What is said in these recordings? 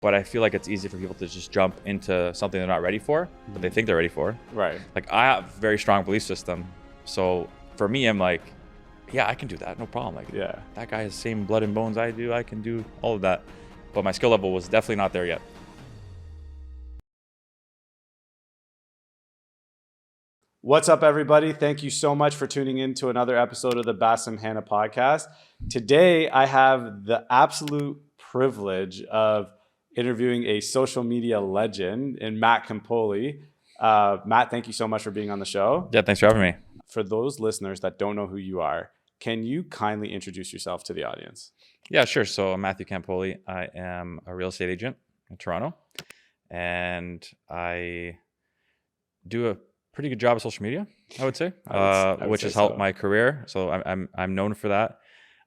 but I feel like it's easy for people to just jump into something they're not ready for, but they think they're ready for. Right. Like I have a very strong belief system. So for me, I'm like, yeah, I can do that. No problem. Like that guy has the same blood and bones I do. I can do all of that. But my skill level was definitely not there yet. What's up, everybody? Thank you so much for tuning in to another episode of the Basem Hanna podcast. Today, I have the absolute privilege of interviewing a social media legend in Matt Campoli. Matt, thank you so much for being on the show. Yeah, thanks for having me. For those listeners that don't know who you are, can you kindly introduce yourself to the audience? Yeah, sure. So I'm Matthew Campoli. I am a real estate agent in Toronto, and I do a pretty good job of social media, I would say, which has helped my career. So I'm known for that.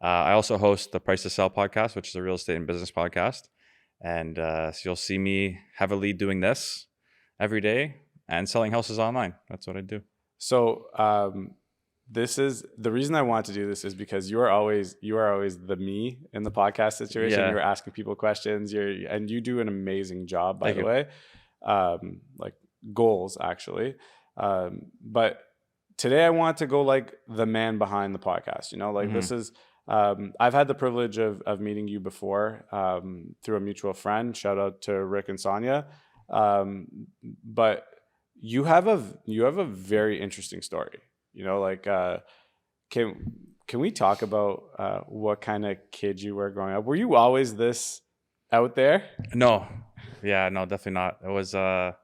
I also host the Price to Sell podcast, which is a real estate and business podcast. And so you'll see me heavily doing this every day and selling houses online. That's what I do. So this is the reason I want to do this is because you are always the me in the podcast situation. Yeah. You're asking people questions. And you do an amazing job, by the way. Like goals, actually. But today I want to go like the man behind the podcast, this is, I've had the privilege of meeting you before, through a mutual friend. Shout out to Rick and Sonia. But you have a very interesting story, can we talk about, what kind of kid you were growing up? Were you always this out there? No. Yeah, no, definitely not. It was, I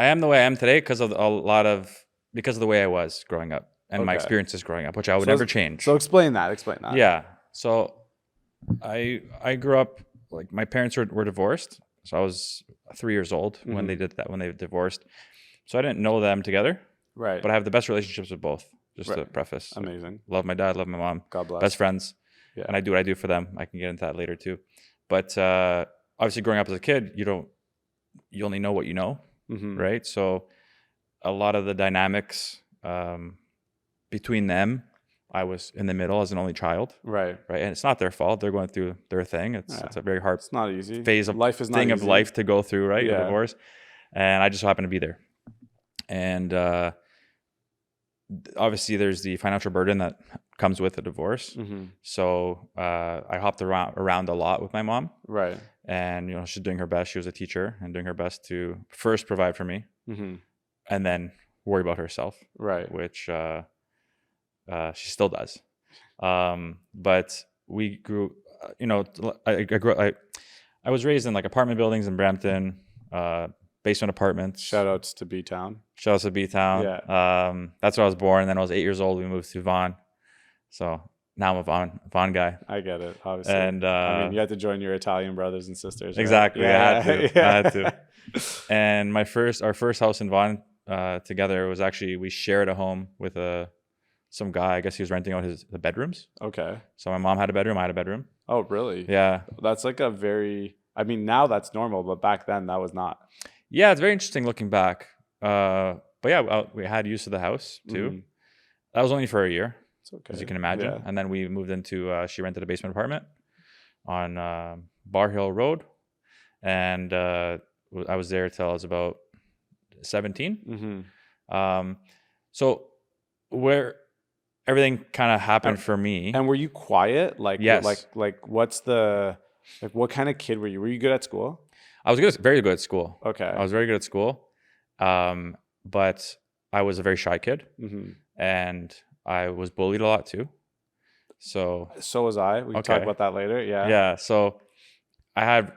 am the way I am today because of the way I was growing up and my experiences growing up, which I would never change. So explain that. Yeah. So I grew up, like my parents were divorced. So I was 3 years old when they did that, when they divorced. So I didn't know them together. Right. But I have the best relationships with both, just to preface. Amazing. Love my dad, love my mom. God bless. Best friends. Yeah. And I do what I do for them. I can get into that later too. But obviously growing up as a kid, you only know what you know. Mm-hmm. Right. So a lot of the dynamics between them, I was in the middle as an only child. Right. And it's not their fault. They're going through their thing. It's a very hard it's not easy. phase of life is not thing easy. Of life to go through, right? Yeah. A divorce. And I just so happened to be there. And obviously there's the financial burden that comes with a divorce. Mm-hmm. So I hopped around a lot with my mom. Right. And she's doing her best. She was a teacher and doing her best to first provide for me, and then worry about herself. Right. Which she still does. But we grew. I was raised in like apartment buildings in Brampton, basement apartments. Shout outs to B-Town. Shout outs to B-Town. Yeah. That's where I was born. And then I was 8 years old. We moved to Vaughan. So now I'm a Vaughan guy. I get it, obviously. And you had to join your Italian brothers and sisters. Right? Exactly. Yeah. I had to. And our first house in Vaughan together was actually, we shared a home with some guy. I guess he was renting out the bedrooms. Okay. So my mom had a bedroom. I had a bedroom. Oh, really? Yeah. That's like now that's normal, but back then that was not. Yeah, it's very interesting looking back. But yeah, we had use of the house too. Mm-hmm. That was only for a year. It's okay. As you can imagine. Yeah. And then we moved into, she rented a basement apartment on Bar Hill Road. And I was there till I was about 17. Mm-hmm. So where everything kind of happened for me. And were you quiet? Yes. What kind of kid were you? Were you good at school? I was very good at school. Okay. I was very good at school. But I was a very shy kid. Mm-hmm. And I was bullied a lot too. So was I. We can talk about that later. Yeah. Yeah. So I have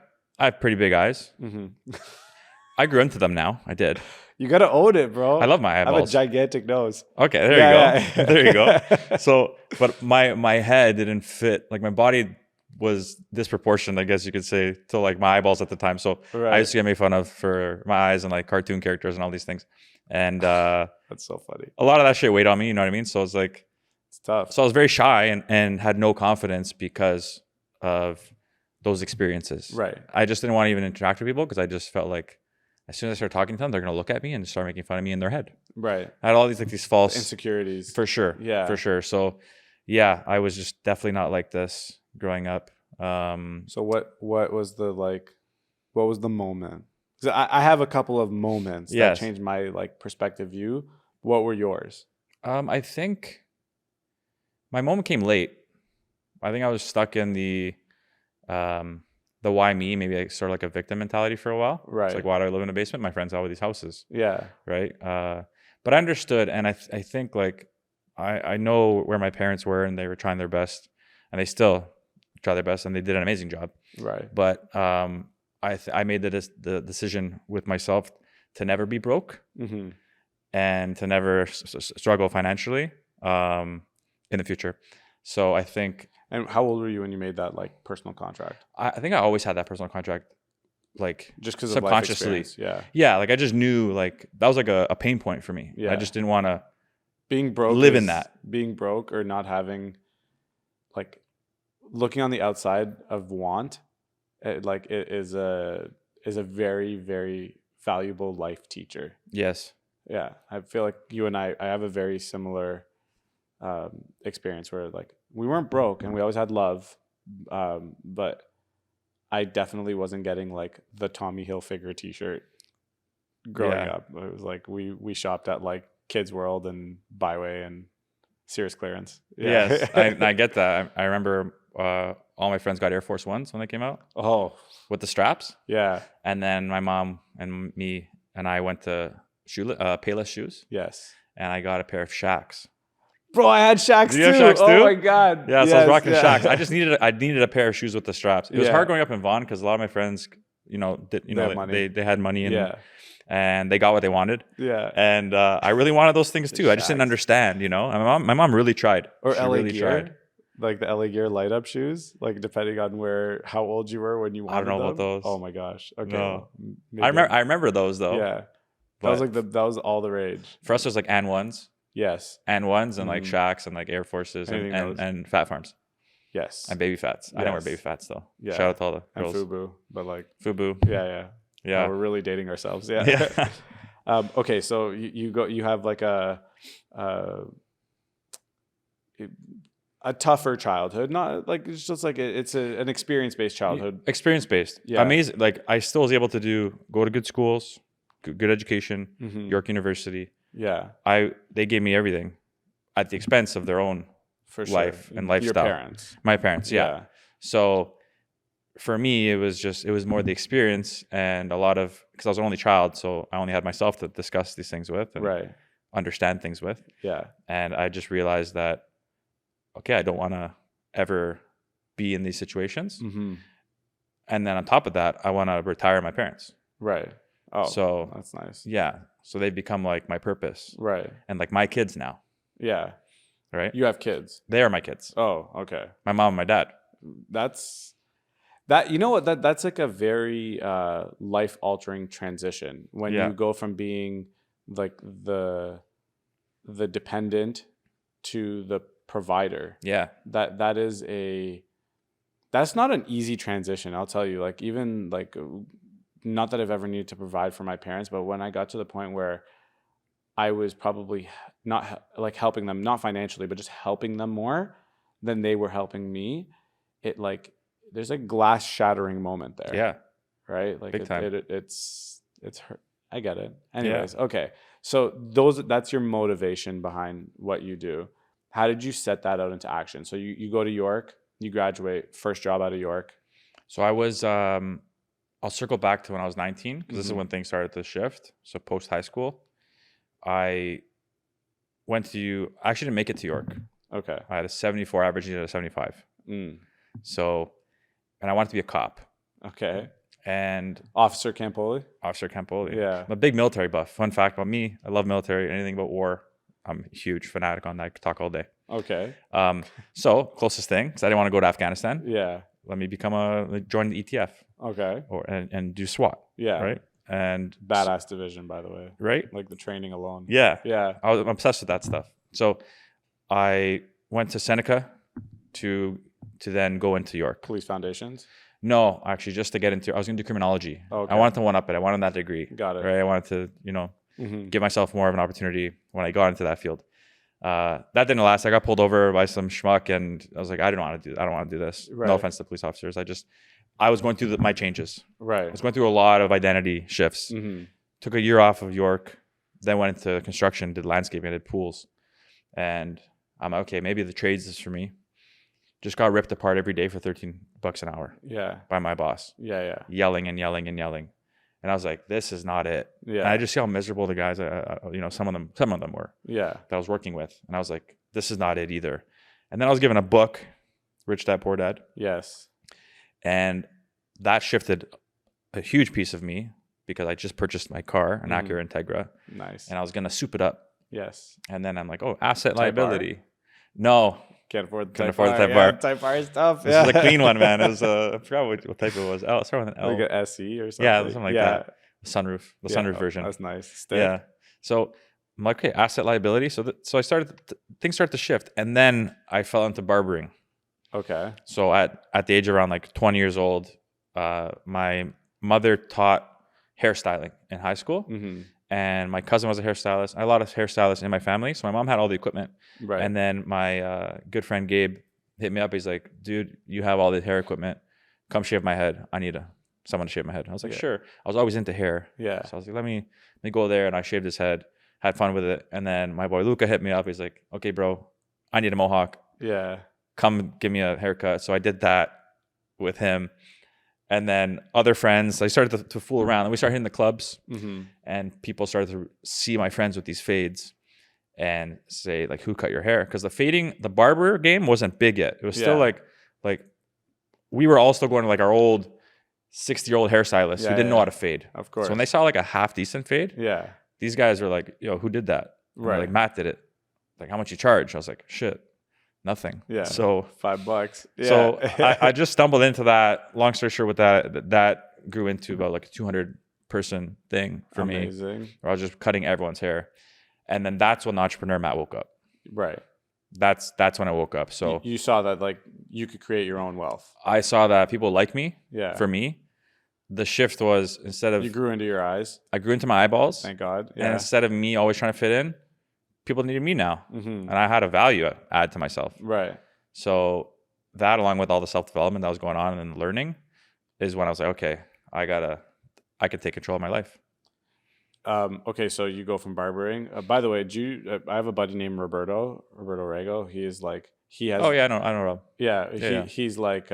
pretty big eyes. Mm-hmm. I grew into them now. I did. You got to own it, bro. I love my eyeballs. I have a gigantic nose. Okay. There you go. Yeah. There you go. So, but my head didn't fit. Like my body was disproportionate, I guess you could say, to like my eyeballs at the time. So I used to get made fun of for my eyes and like cartoon characters and all these things. And that's so funny. A lot of that shit weighed on me, you know what I mean? So it's like, it's tough. So I was very shy and had no confidence because of those experiences. Right. I just didn't want to even interact with people because I just felt like as soon as I started talking to them, they're going to look at me and start making fun of me in their head. Right. I had all these false insecurities. For sure. Yeah. For sure. So yeah, I was just definitely not like this growing up. So what was the What was the moment? 'Cause I have a couple of moments that Yes. changed my like perspective view. What were yours? I think my moment came late. I think I was stuck in the why me, maybe like sort of like a victim mentality for a while. Right. It's like, why do I live in a basement? My friends have all these houses, Yeah. right? But I understood, and I think like I know where my parents were, and they were trying their best, and they still try their best, and they did an amazing job. Right. But I made the decision with myself to never be broke Mm-hmm. and to never struggle financially in the future. So I think. And how old were you when you made that like personal contract? I think I always had that personal contract, like Just because subconsciously. Of life experience. Yeah, like I just knew like that was like a pain point for me. Yeah. I just didn't want to Being broke. live in that. Being broke or not having, like, looking on the outside of want, it is a very, very valuable life teacher. Yes. Yeah, I feel like you and I have a very similar experience where like we weren't broke and we always had love, but I definitely wasn't getting like the Tommy Hilfiger t-shirt growing up. It was like we shopped at like Kids World and Byway and Sears Clearance. Yeah. Yes, I get that. I remember all my friends got Air Force Ones when they came out Oh, with the straps. yeah. And then my mom and me and I went to Payless shoes, Yes. and I got a pair of Shaqs. Bro, I had Shaqs Do too. you have Shaqs Oh too? my god. Yeah, so I was rocking yeah. Shaqs. I needed a pair of shoes with the straps. It was Yeah. hard growing up in Vaughan because a lot of my friends, They had money and Yeah. and they got what they wanted. Yeah. And I really wanted those things too. I just didn't Shaqs. understand, And my mom really tried. Or She LA really Gear. tried. Like the LA Gear light up shoes, like depending on how old you were when you wanted I don't know about them. those. Oh my gosh. Okay. No. Maybe. I remember those though. Yeah. But That was all the rage. for us it was like and ones Yes. and like Mhm. Shaqs and like Air Forces Anything those. and Fat Farms Yes. and Baby Fats. I don't wear Yes. Baby Fats though. Yeah. Shout out to all the And girls. FUBU, but like Fubu. yeah. Yeah. Oh, we're really dating ourselves. Yeah. Yeah. Okay, so you have like a tougher childhood, not like it's just like it's an experience-based childhood. Experience based. Yeah. Amazing. Like I still was able to go to good schools, good education, Mhm. York University. Yeah, They gave me everything at the expense of their own for sure. life and lifestyle. Your parents. My parents, yeah. So for me, it was more the experience and a lot of, because I was an only child, so I only had myself to discuss these things with and Right. understand things with. Yeah. And I just realized that, okay, I don't want to ever be in these situations. Mm-hmm. And then on top of that, I want to retire my parents. Right. Oh, So that's nice. yeah, so they've become like my purpose Right. and like my kids now, Yeah. right? You have kids. They are my kids. Oh, okay. My mom and my dad. You know what, that's like a very life altering transition when Yeah. you go from being like the dependent to the provider. Yeah. That's not an easy transition, I'll tell you. Like, even like, not that I've ever needed to provide for my parents, but when I got to the point where I was probably not like helping them, not financially, but just helping them more than they were helping me, it like, there's a glass shattering moment there. Yeah. Right. Like Big time. It's hurt. I get it. Anyways. Yeah. Okay. So that's your motivation behind what you do. How did you set that out into action? So you go to York, you graduate, first job out of York. So I was, I'll circle back to when I was 19, because this is when things started to shift. So post high school, I actually didn't make it to York. Okay. I had a 74 average, needed a 75. So, and I wanted to be a cop. Okay. And Officer Campoli? Officer Campoli. Yeah. I'm a big military buff. Fun fact about me, I love military, anything about war. I'm a huge fanatic on that. I could talk all day. Okay. So closest thing, because I didn't want to go to Afghanistan. Yeah. Let me join the ETF. Okay. And do SWAT. Yeah. Right. And badass division, by the way. Right. Like the training alone. Yeah. Yeah. I'm obsessed with that stuff. So I went to Seneca to then go into York. Police foundations? No, actually, just to get into, I was going to do criminology. Okay. I wanted to one up it. I wanted that degree. Got it. Right. I wanted to, give myself more of an opportunity when I got into that field. That didn't last. I got pulled over by some schmuck, and I was like, I don't want to do this. Right. No offense to police officers. I was going through my changes. Right. I was going through a lot of identity shifts. Took a year off of York, then went into construction, did landscaping, did pools. And I'm like, okay, maybe the trades is for me. Just got ripped apart every day for $13 an hour. Yeah. By my boss. Yeah. Yelling and yelling and yelling. And I was like, this is not it. Yeah. And I just see how miserable the guys, some of them were. Yeah. That I was working with. And I was like, this is not it either. And then I was given a book, Rich Dad, Poor Dad. Yes. And that shifted a huge piece of me because I just purchased my car, an Acura Integra. Nice. And I was going to soup it up. Yes. And then I'm like, oh, asset Type liability. R? No. Can't afford the Couldn't Type afford R. the Type R. Type R is tough. This is a clean one, man. It was I forgot what type it was. Oh, it started with an L. Like an SE or something. Yeah, something like that. The sunroof version. That's nice. Stick. Yeah. So I'm like, okay, asset liability. So I started, things start to shift. And then I fell into barbering. Okay. So at the age of around like 20 years old, my mother taught hairstyling in high school. And my cousin was a hairstylist. I had a lot of hairstylists in my family. So my mom had all the equipment. Right. And then my good friend Gabe hit me up. He's like, dude, you have all the hair equipment. Come shave my head. I need someone to shave my head. I was like, sure. I was always into hair. Yeah. So I was like, let me go there. And I shaved his head, had fun with it. And then my boy Luca hit me up. He's like, okay, bro, I need a mohawk. Yeah. Come give me a haircut. So I did that with him. And then other friends, I started to fool around. And we started hitting the clubs. And people started to see my friends with these fades and say, like, who cut your hair? Because the barber game wasn't big yet. It was still like we were all still going to like our old 60-year-old hairstylists who didn't know how to fade. Of course. So when they saw like a half decent fade, these guys were like, yo, who did that? Right. Like, Matt did it. Like, how much you charge? I was like, shit, nothing. Yeah. So $5. Yeah. So I just stumbled into that. Long story short, with that grew into about like a 200-person thing for me. Where I was just cutting everyone's hair. And then that's when the entrepreneur Matt woke up. Right. That's when I woke up. So you saw that like you could create your own wealth. I saw that people like me. Yeah. For me, the shift was instead of you grew into your eyes. I grew into my eyeballs. Thank God. Yeah. And instead of me always trying to fit in, people needed me now. And I had a value add to myself. Right. So that, along with all the self-development that was going on and learning, is when I was like, okay, I could take control of my life. Okay, so you go from barbering. By the way, I have a buddy named Roberto Rego. He has. Oh yeah, I know Rob. Yeah, he's like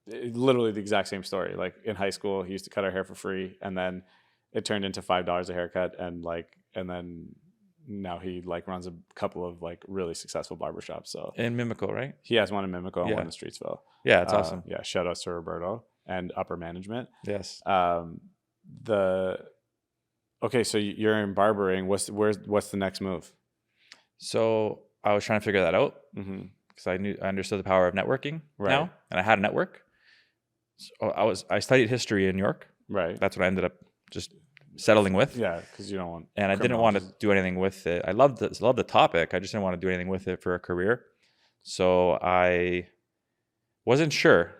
literally the exact same story. Like in high school, he used to cut our hair for free, and then it turned into $5 a haircut, and then now he like runs a couple of like really successful barbershops. So in Mimico, right? He has one in Mimico and one in Streetsville. Yeah, it's awesome. Yeah, shout outs to Roberto and upper management. Yes. Okay, so you're in barbering. What's the next move? So I was trying to figure that out because I understood the power of networking now, and I had a network. So I studied history in New York. Right. That's what I ended up just settling with. Yeah, because you don't want. And I didn't want to do anything with it. I loved the topic. I just didn't want to do anything with it for a career. So I wasn't sure.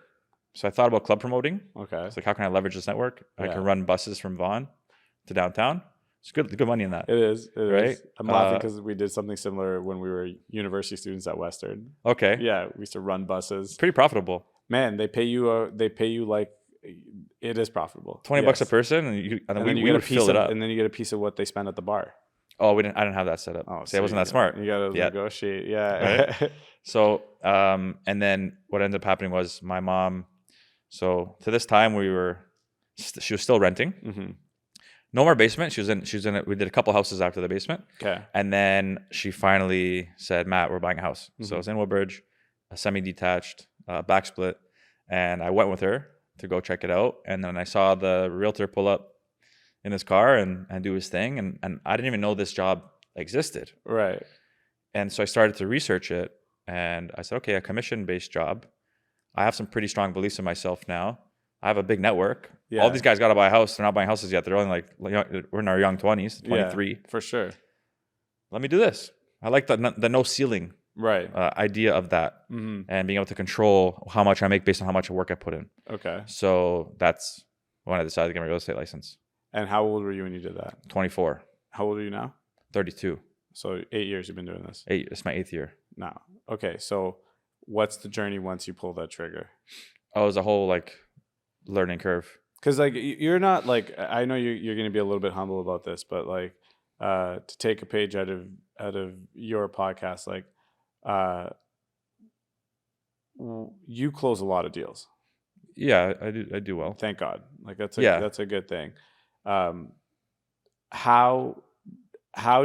So I thought about club promoting. Okay. It's like, how can I leverage this network? I can run buses from Vaughan to downtown. It's good money in that. It is. Right? Is. I'm laughing because we did something similar when we were university students at Western. Okay. Yeah, we used to run buses. Pretty profitable. Man, they pay you like, it is profitable. $20 a person, and then we would fill it up. And then you get a piece of what they spend at the bar. Oh, I didn't have that set up. Oh, see, I wasn't that smart. You gotta negotiate. Yeah. Right? So, and then what ended up happening was my mom. So to this time, she was still renting. No more basement. She was in it. We did a couple houses after the basement. Okay. And then she finally said, Matt, we're buying a house. So it was in Woodbridge, a semi-detached, back split. And I went with her to go check it out. And then I saw the realtor pull up in his car and do his thing. And I didn't even know this job existed. Right. And so I started to research it. And I said, okay, a commission-based job. I have some pretty strong beliefs in myself now. I have a big network. Yeah. All these guys got to buy a house. They're not buying houses yet. They're only we're in our young 20s, 23. Yeah, for sure. Let me do this. I like the no ceiling idea of that, and being able to control how much I make based on how much work I put in. Okay. So that's when I decided to get my real estate license. And how old were you when you did that? 24. How old are you now? 32. So 8 years you've been doing this? 8. It's my 8th year. Now. Okay. So what's the journey once you pull that trigger? Oh, it was a whole learning curve. Because like you're not like, I know you're going to be a little bit humble about this, but like to take a page out of your podcast, like you close a lot of deals. Yeah, I do well. Thank God. Like that's a good thing. How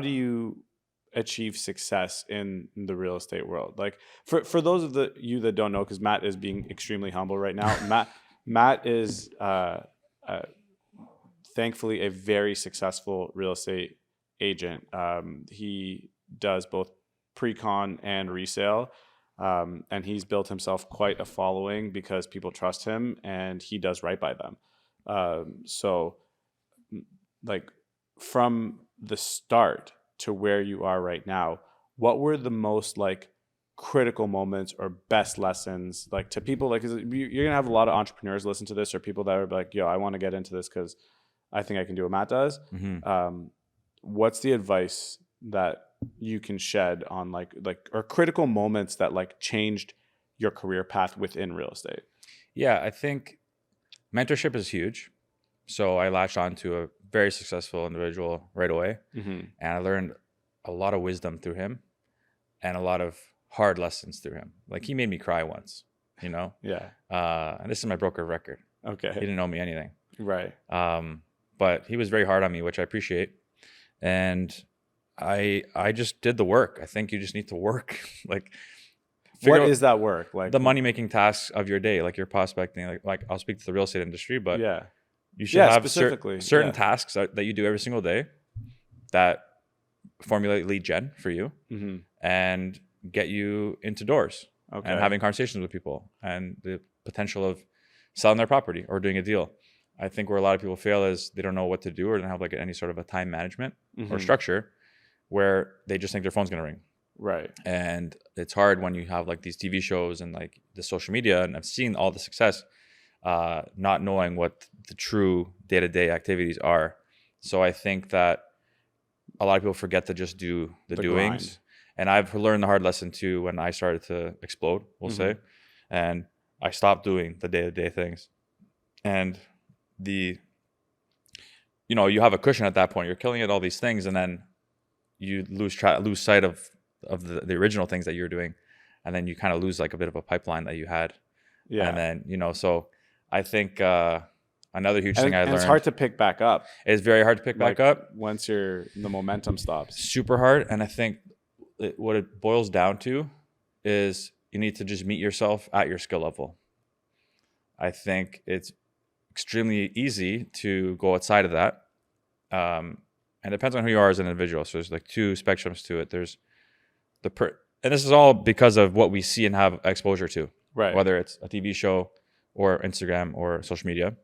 do you achieve success in the real estate world? Like for those of you that don't know, because Matt is being extremely humble right now. Matt is thankfully a very successful real estate agent. He does both pre-con and resale. And he's built himself quite a following because people trust him and he does right by them. So like from the start to where you are right now, what were the most like critical moments or best lessons like to people? Like, 'cause you're gonna have a lot of entrepreneurs listen to this, or people that are like, yo, I want to get into this because I think I can do what Matt does. What's the advice that you can shed on like or critical moments that like changed your career path within real estate? Yeah, I think mentorship is huge. So I latched on to a very successful individual right away. And I learned a lot of wisdom through him and a lot of hard lessons through him. Like he made me cry once, you know? Yeah. And this is my broker record. Okay. He didn't owe me anything. Right. But he was very hard on me, which I appreciate. And I just did the work. I think you just need to work. Like, what is that work? Like the money making tasks of your day, like you're prospecting. Like I'll speak to the real estate industry, but yeah, you should have specifically certain tasks that you do every single day that formulate lead gen for you and get you into doors and having conversations with people and the potential of selling their property or doing a deal. I think where a lot of people fail is they don't know what to do or don't have like any sort of a time management or structure, where they just think their phone's gonna ring. Right. And it's hard when you have like these TV shows and like the social media, and I've seen all the success, not knowing what the true day-to-day activities are. So I think that a lot of people forget to just do the doings. Grind. And I've learned the hard lesson too when I started to explode, we'll say. And I stopped doing the day-to-day things. And you have a cushion at that point. You're killing at all these things, and then you lose sight of the original things that you're doing, and then you kind of lose like a bit of a pipeline that you had. Yeah. And then so I think another huge thing I learned. It's hard to pick back up. It's very hard to pick back up once the momentum stops. Super hard. And I think what it boils down to is you need to just meet yourself at your skill level. I think it's extremely easy to go outside of that. And it depends on who you are as an individual. So there's like two spectrums to it. There's and this is all because of what we see and have exposure to, right? Whether it's a TV show or Instagram or social media,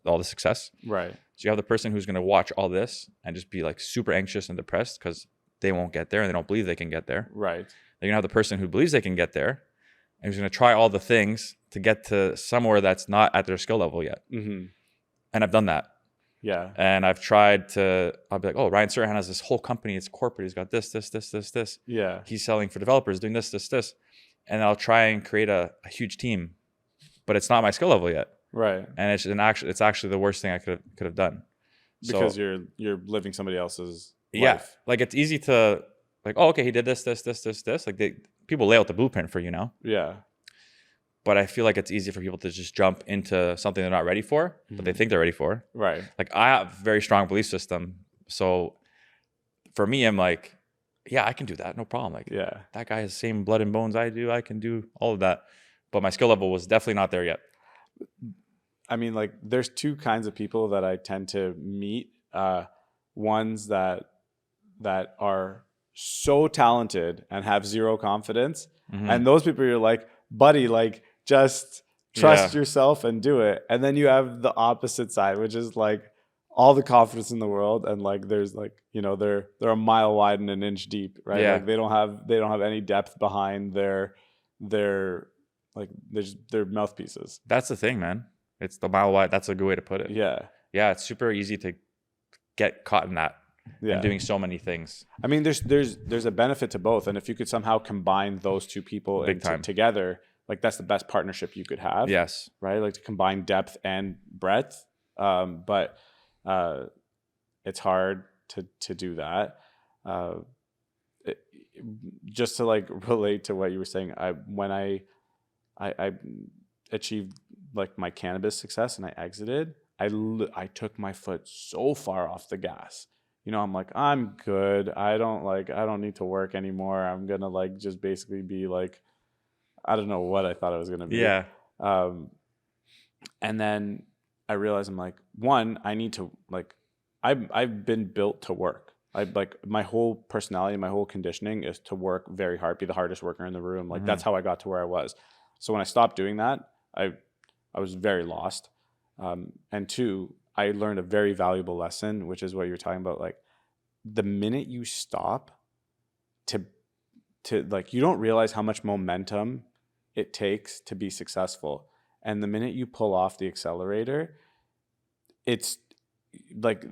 all the success, right? So you have the person who's going to watch all this and just be like super anxious and depressed because they won't get there and they don't believe they can get there, right? Then you have the person who believes they can get there and who's going to try all the things to get to somewhere that's not at their skill level yet. And I've done that. Yeah. And I've tried I'll be like, oh, Ryan Serhan has this whole company. It's corporate. He's got this. Yeah. He's selling for developers, doing this. And I'll try and create a huge team, but it's not my skill level yet. Right. And it's actually the worst thing I could have done. Because you're living somebody else's life. Yeah. Like it's easy to like, oh, okay, he did this. Like people lay out the blueprint for you now. Yeah. But I feel like it's easy for people to just jump into something they're not ready for, but they think they're ready for. Right. Like I have a very strong belief system. So for me, I'm like, yeah, I can do that. No problem. Like that guy has the same blood and bones I do. I can do all of that. But my skill level was definitely not there yet. I mean, like there's two kinds of people that I tend to meet. Ones that are so talented and have zero confidence. And those people you're like, buddy, like just trust yourself and do it. And then you have the opposite side, which is like all the confidence in the world, and like there's like, they're a mile wide and an inch deep, right? Like they don't have any depth behind their like their mouthpieces. That's the thing, man. It's the mile wide. That's a good way to put it. Yeah. Yeah, it's super easy to get caught in that. And doing so many things. I mean, there's a benefit to both, and if you could somehow combine those two people together, like that's the best partnership you could have. Yes. Right. Like to combine depth and breadth. But it's hard to do that. Just to like relate to what you were saying, when I achieved like my cannabis success and I exited, I took my foot so far off the gas. You know, I'm like, I'm good. I don't need to work anymore. I'm going to like just basically be like, I don't know what I thought I was going to be. Yeah. And then I realized I'm like, one, I need to like, I've been built to work. I like my whole personality, my whole conditioning is to work very hard, be the hardest worker in the room. Like that's how I got to where I was. So when I stopped doing that, I was very lost. And two, I learned a very valuable lesson, which is what you're talking about. Like the minute you stop to like, you don't realize how much momentum it takes to be successful. And the minute you pull off the accelerator, it's like,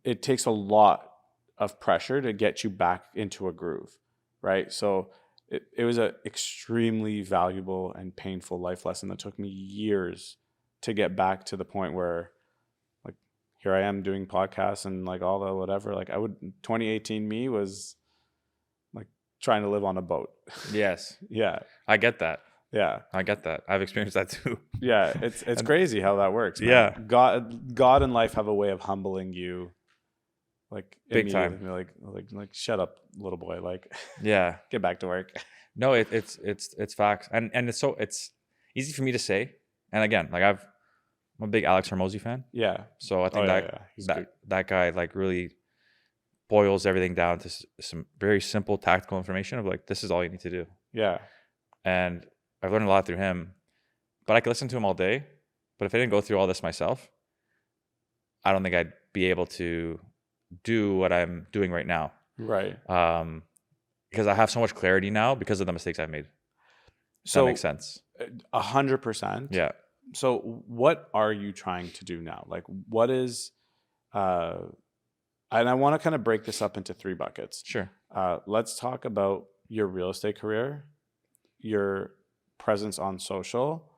it takes a lot of pressure to get you back into a groove. Right. So it was an extremely valuable and painful life lesson that took me years to get back to the point where like here I am doing podcasts and like all the whatever. Like 2018 me was like trying to live on a boat. Yes. Yeah. I get that. Yeah. I get that. I've experienced that too. Yeah. It's crazy how that works, man. Yeah. God and life have a way of humbling you. Like big time. Like shut up, little boy. Like yeah. Get back to work. No, it's facts. And it's easy for me to say. And again, like I'm a big Alex Hormozi fan. Yeah. So I think that guy like really boils everything down to some very simple tactical information of like, this is all you need to do. Yeah. And I've learned a lot through him, but I could listen to him all day. But if I didn't go through all this myself, I don't think I'd be able to do what I'm doing right now. Right. Because I have so much clarity now because of the mistakes I made. So that makes sense. 100%. Yeah. So what are you trying to do now? Like what is, and I want to kind of break this up into 3 buckets. Sure. Let's talk about your real estate career, your presence on social,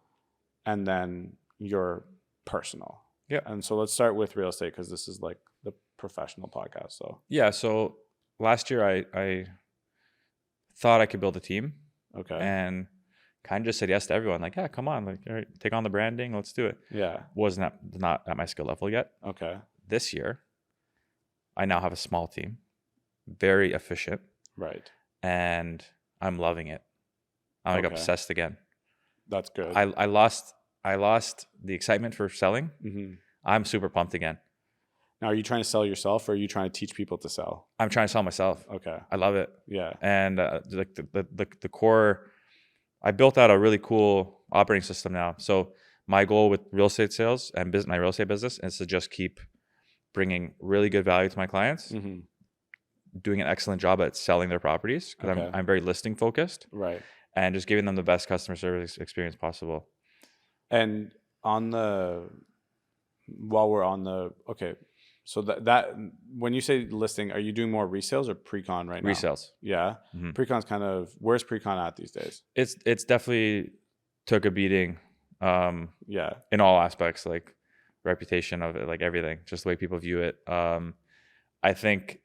and then your personal. Yeah. And so let's start with real estate because this is like the professional podcast. So yeah. So last year I thought I could build a team. Okay. And kind of just said yes to everyone. Like, yeah, come on, like, all right, take on the branding, let's do it. Yeah. Was not at my skill level yet. Okay. This year, I now have a small team, very efficient. Right. And I'm loving it. I'm like obsessed again. That's good. I lost the excitement for selling. Mm-hmm. I'm super pumped again. Now, are you trying to sell yourself or are you trying to teach people to sell? I'm trying to sell myself. Okay. I love it. Yeah. And like the core, I built out a really cool operating system now. So my goal with real estate sales and my real estate business is to just keep bringing really good value to my clients, mm-hmm. doing an excellent job at selling their properties because I'm very listing focused. Right. And just giving them the best customer service experience possible. And while we're on the, okay. So that when you say listing, are you doing more resales or pre-con right now? Resales. Yeah. Mm-hmm. Pre-con's kind of, where's pre-con at these days? It's definitely took a beating. Yeah. In all aspects, like reputation of it, like everything, just the way people view it. I think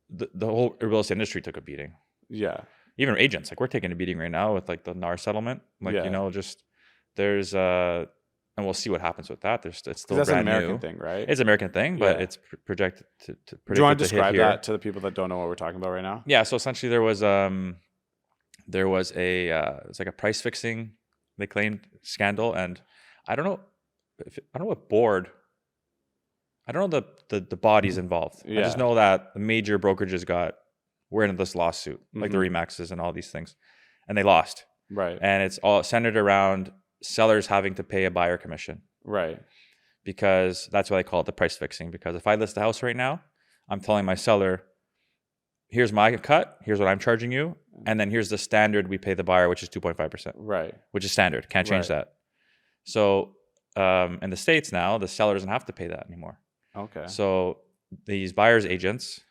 the whole real estate industry took a beating. Yeah. Even agents, like we're taking a beating right now with like the NAR settlement. Like, you know, just there's and we'll see what happens with that. It's still that's brand an American new thing, right? It's an American thing, but yeah. It's projected to Do you want to describe here. that to the people that don't know what we're talking about right now? Yeah. So essentially there was it's like a price fixing, they claimed, scandal. And I don't know what board, I don't know the bodies involved. Yeah. I just know that the major brokerages were in this lawsuit, like the Remaxes and all these things, and they lost. Right. And it's all centered around sellers having to pay a buyer commission. Right. Because that's why they call it the price fixing. Because if I list the house right now, I'm telling my seller, here's my cut, here's what I'm charging you, and then here's the standard we pay the buyer, which is 2.5%. Right. Which is standard. Can't change that. So in the States now, the seller doesn't have to pay that anymore. Okay. So these buyers agents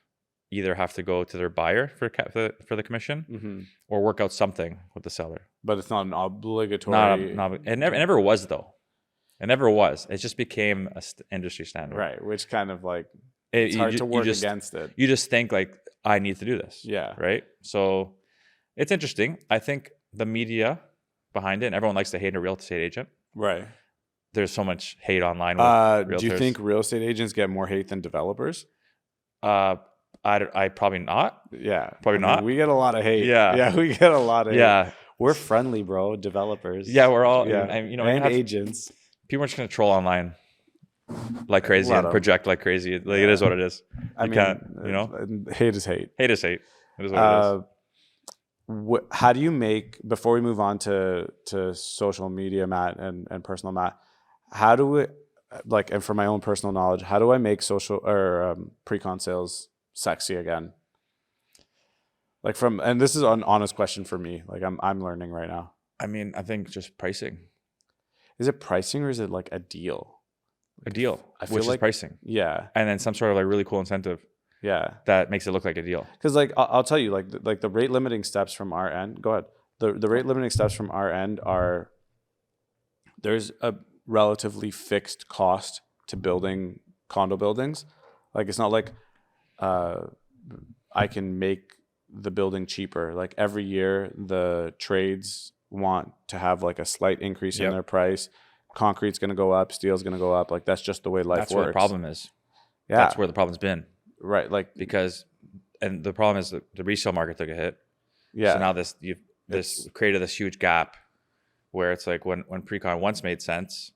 either have to go to their buyer for the commission or work out something with the seller. But it's not an obligatory. It never was though. It never was. It just became a industry standard. Right, which kind of like it's hard to work against it. You just think like, I need to do this. Yeah. Right. So it's interesting. I think the media behind it, and everyone likes to hate a real estate agent. Right. There's so much hate online with realtors. Do you think real estate agents get more hate than developers? I probably not. Yeah. Probably not. We get a lot of hate. Yeah. Yeah, we get a lot of yeah. hate. We're friendly, bro. Developers. Yeah, we're all and agents. People are just gonna troll online like crazy and project like crazy. Like it is what it is. Hate is hate. Hate is hate. It is what it is. How do you make, before we move on to social media, Matt, and personal, Matt, how do we, like, and for my own personal knowledge, how do I make social or pre-con sales sexy again? Like and this is an honest question for me. Like I'm learning right now. I mean, I think just pricing. Is it pricing or is it like a deal? A deal, which is pricing. Yeah. And then some sort of like really cool incentive. Yeah. That makes it look like a deal. Because like I'll tell you, like the rate limiting steps from our end. Go ahead. The rate limiting steps from our end are, there's a relatively fixed cost to building condo buildings. Like it's not like I can make the building cheaper. Like every year the trades want to have like a slight increase in their price. Concrete's going to go up, steel's going to go up. Like that's just the way life works. That's where the problem is. Yeah. That's where the problem's been. Right. Like and the problem is the resale market took a hit. Yeah. So now this created this huge gap where it's like when pre-con once made sense,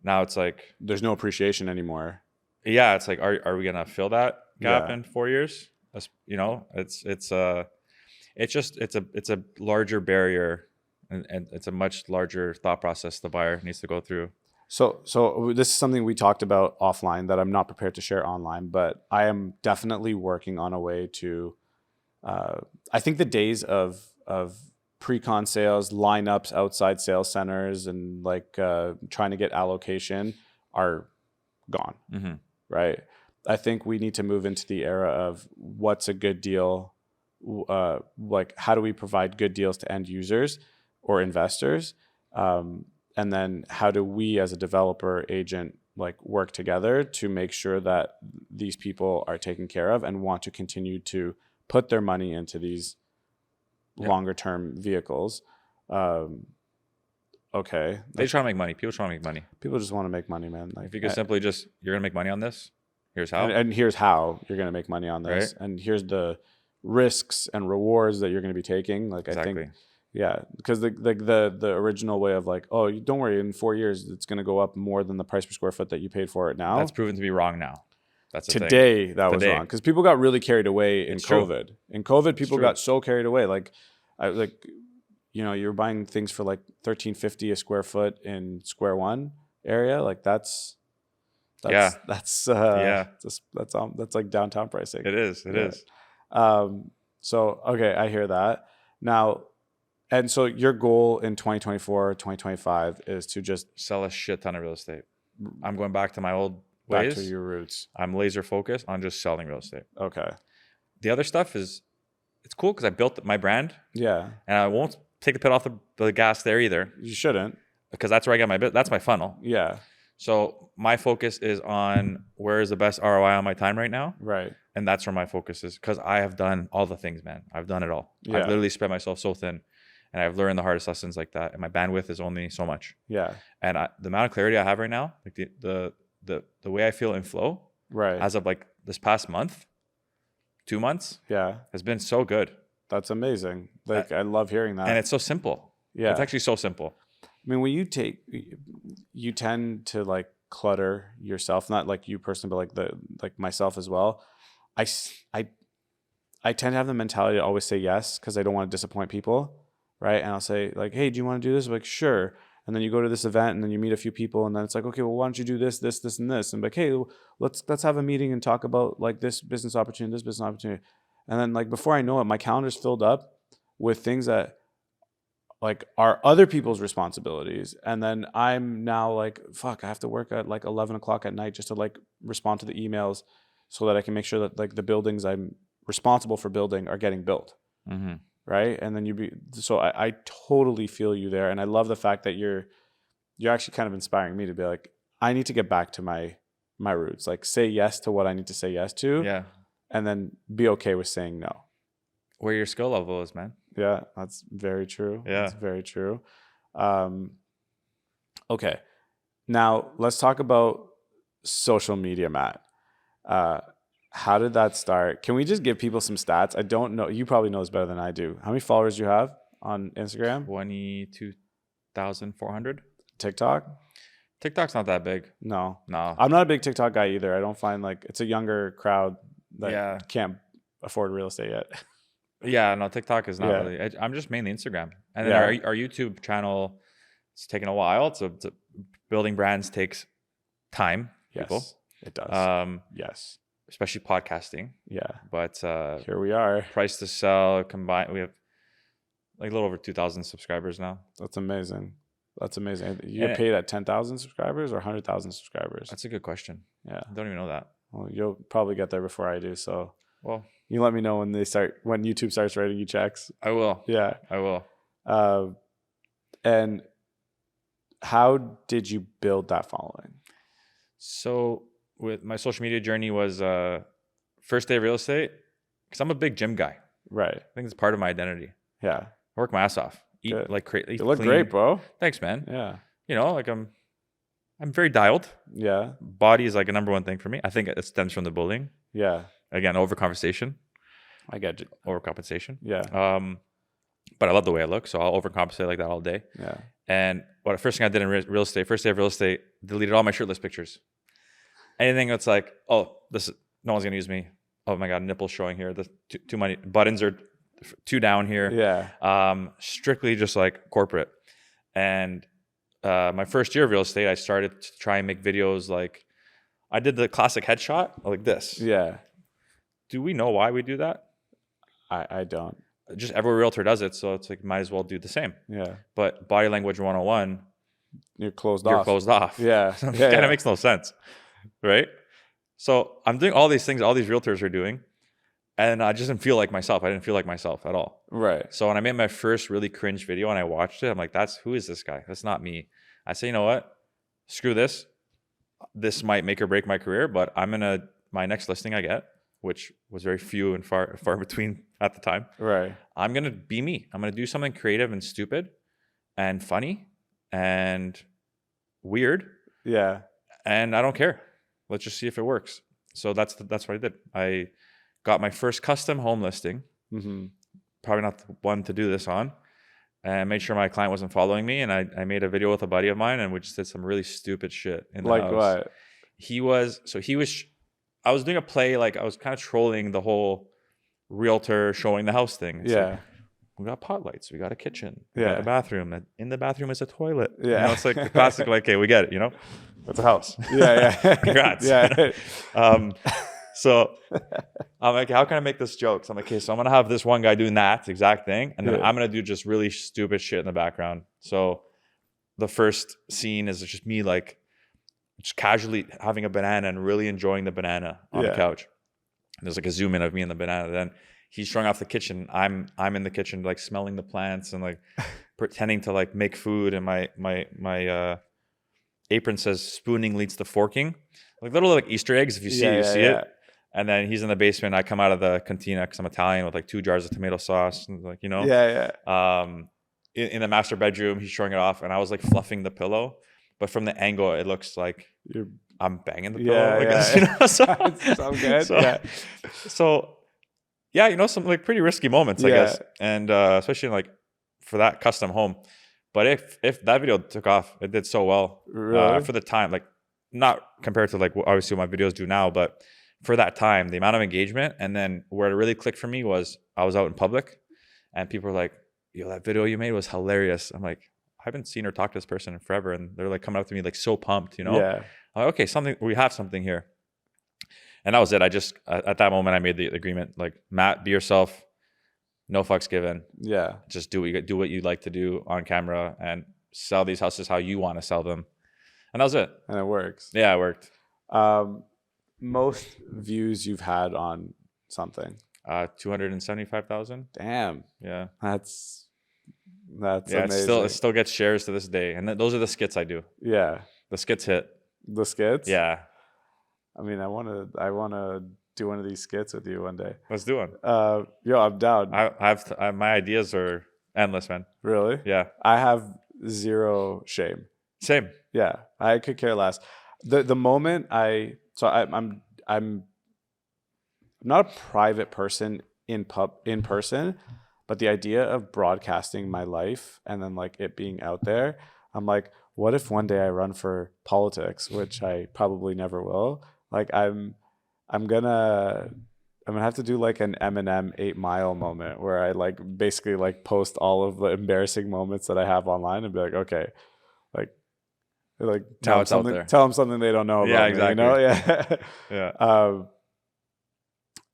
now it's like there's no appreciation anymore. Yeah, it's like are we gonna fill that gap in 4 years? It's a larger barrier and it's a much larger thought process the buyer needs to go through. So this is something we talked about offline that I'm not prepared to share online, but I am definitely working on a way to. I think the days of pre-con sales, lineups outside sales centers, and like trying to get allocation are gone. Mm-hmm. Right. I think we need to move into the era of what's a good deal. Like how do we provide good deals to end users or investors? And then how do we as a developer agent like work together to make sure that these people are taken care of and want to continue to put their money into these longer term vehicles. Okay. They try to make money. People try to make money. People just want to make money, man. Like if you could simply just, you're going to make money on this. Here's how. And here's how you're going to make money on this. Right? And here's the risks and rewards that you're going to be taking. Like exactly. I think, yeah, because the original way of like, oh, don't worry, in 4 years it's going to go up more than the price per square foot that you paid for it now. That's proven to be wrong now. That's the today thing. That was wrong because people got really carried away in COVID. True. In COVID, people got so carried away. Like, you're buying things for like $13.50 a square foot in Square One area. Like that's like downtown pricing. It is. It is. So, okay, I hear that now. And so your goal in 2024, 2025 is to just sell a shit ton of real estate. I'm going back to my old ways. Back to your roots. I'm laser focused on just selling real estate. Okay. The other stuff it's cool because I built my brand. Yeah. And I won't take the pit off the gas there either. You shouldn't. Because that's where I get that's my funnel. Yeah. So my focus is on where is the best ROI on my time right now. Right. And that's where my focus is because I have done all the things, man. I've done it all. Yeah. I've literally spread myself so thin and I've learned the hardest lessons like that. And my bandwidth is only so much. Yeah. And the amount of clarity I have right now, like the way I feel in flow, right, as of like this past month, 2 months, has been so good. That's amazing. Like I love hearing that. And it's so simple. Yeah. It's actually so simple. I mean, when you tend to like clutter yourself, not like you personally, but like myself as well. I tend to have the mentality to always say yes because I don't want to disappoint people, right? And I'll say like, hey, do you want to do this? I'm like, sure. And then you go to this event and then you meet a few people and then it's like, okay, well, why don't you do this, this, this, and this? And like, hey, let's have a meeting and talk about like this business opportunity. And then like before I know it, my calendar's filled up with things that like are other people's responsibilities. And then I'm now like, fuck, I have to work at like 11 o'clock at night just to like respond to the emails so that I can make sure that like the buildings I'm responsible for building are getting built. Mm-hmm. right? And then so I totally feel you there. And I love the fact that you're actually kind of inspiring me to be like, I need to get back to my roots, like say yes to what I need to say yes to. Yeah. And then be okay with saying no. Where your skill level is, man. Yeah, that's very true. Yeah. That's very true. Okay. Now let's talk about social media, Matt. How did that start? Can we just give people some stats? I don't know. You probably know this better than I do. How many followers do you have on Instagram? 22,400. TikTok? TikTok's not that big. No. No. I'm not a big TikTok guy either. I don't find like it's a younger crowd that can't afford real estate yet. Yeah, no, TikTok is not really. I'm just mainly Instagram. And then our YouTube channel, it's taken a while. It's building brands takes time. Yes, people. It does. Yes. Especially podcasting. Yeah. But here we are. Price to sell combined, we have like a little over 2,000 subscribers now. That's amazing. You get paid at 10,000 subscribers or 100,000 subscribers? That's a good question. Yeah. I don't even know that. Well, you'll probably get there before I do. So, well, you let me know when YouTube starts writing you checks. I will. Yeah, I will. And how did you build that following? So, with my social media journey was first day of real estate, because I'm a big gym guy. Right. I think it's part of my identity. Yeah. I work my ass off. Eat Good. like crazy. You look great, bro. Thanks, man. Yeah. You know, like I'm very dialed. Yeah. Body is like a number one thing for me. I think it stems from the bullying. Yeah. Again, overconversation. I get you. Overcompensation. Yeah. But I love the way I look, so I'll overcompensate like that all day. Yeah. And what the first thing I did in real estate, first day of real estate, deleted all my shirtless pictures. Anything that's like, no one's gonna use me. Oh my god, nipples showing here. Too many buttons are too down here. Yeah. Strictly just like corporate. And my first year of real estate, I started to try and make videos like I did the classic headshot like this. Yeah. Do we know why we do that? I don't. Just every realtor does it, so it's like might as well do the same. Yeah. But body language 101, you're closed off. Yeah. It kind of makes no sense, right? So I'm doing all these things all these realtors are doing, and I just didn't feel like myself. I didn't feel like myself at all. Right. So when I made my first really cringe video and I watched it, I'm like, who is this guy? That's not me. I say, you know what? Screw this. This might make or break my career, but my next listing I get, which was very few and far between at the time. Right. I'm going to be me. I'm going to do something creative and stupid and funny and weird. Yeah. And I don't care. Let's just see if it works. So that's what I did. I got my first custom home listing. Mm-hmm. Probably not the one to do this on. And I made sure my client wasn't following me. And I made a video with a buddy of mine, and we just did some really stupid shit in the house. Like what? I was doing a play, like I was kind of trolling the whole realtor showing the house thing. It's like, we got pot lights, we got a kitchen, we got a bathroom, and in the bathroom is a toilet. Yeah. You know, it's like the classic, like, okay, we get it, you know? It's a house. Yeah. Congrats. Yeah. So I'm like, how can I make this joke? So I'm like, okay, so I'm going to have this one guy doing that exact thing, and then I'm going to do just really stupid shit in the background. So the first scene is just me, like, just casually having a banana and really enjoying the banana on the couch. There's like a zoom in of me and the banana. Then he's showing off the kitchen. I'm in the kitchen, like smelling the plants and like pretending to like make food. And my apron says spooning leads to forking. Like little like Easter eggs. If you see it, you see it. And then he's in the basement. I come out of the cantina because I'm Italian with like 2 jars of tomato sauce. And like, you know. In the master bedroom, he's showing it off. And I was like fluffing the pillow. But from the angle, it looks like I'm banging the pillow. I guess, you know? So good. So, you know, some like pretty risky moments, I guess. And especially like for that custom home. But if that video took off, it did so well for the time. Like not compared to like obviously what my videos do now, but for that time, the amount of engagement. And then where it really clicked for me was I was out in public and people were like, yo, that video you made was hilarious. I'm like, I haven't seen or talked to this person in forever, and they're like coming up to me like so pumped, you know? Yeah. I'm like, okay, we have something here. And that was it. I just at that moment I made the agreement, like, Matt, be yourself, no fucks given. Yeah. Just do what you like to do on camera and sell these houses how you want to sell them. And that was it. And it works. Yeah, it worked. Most views you've had on something. 275,000. Damn, Yeah. that's Yeah, amazing. it still gets shares to this day. And those are the skits I do. Yeah, The skits hit. the skits. Yeah. I mean, I wanna do one of these skits with you one day. Let's do one. Yo, I'm down. My ideas are endless, man. Really? Yeah. I have zero shame. Same. Yeah, I could care less. The moment I'm not a private person in person, but the idea of broadcasting my life and then like it being out there, I'm like, what if one day I run for politics, which I probably never will? Like I'm gonna have to do like an Eminem 8 Mile moment where I like basically like post all of the embarrassing moments that I have online and be like, okay, like Now it's out there. tell them something they don't know about Yeah, me, exactly. you know? Yeah. Yeah.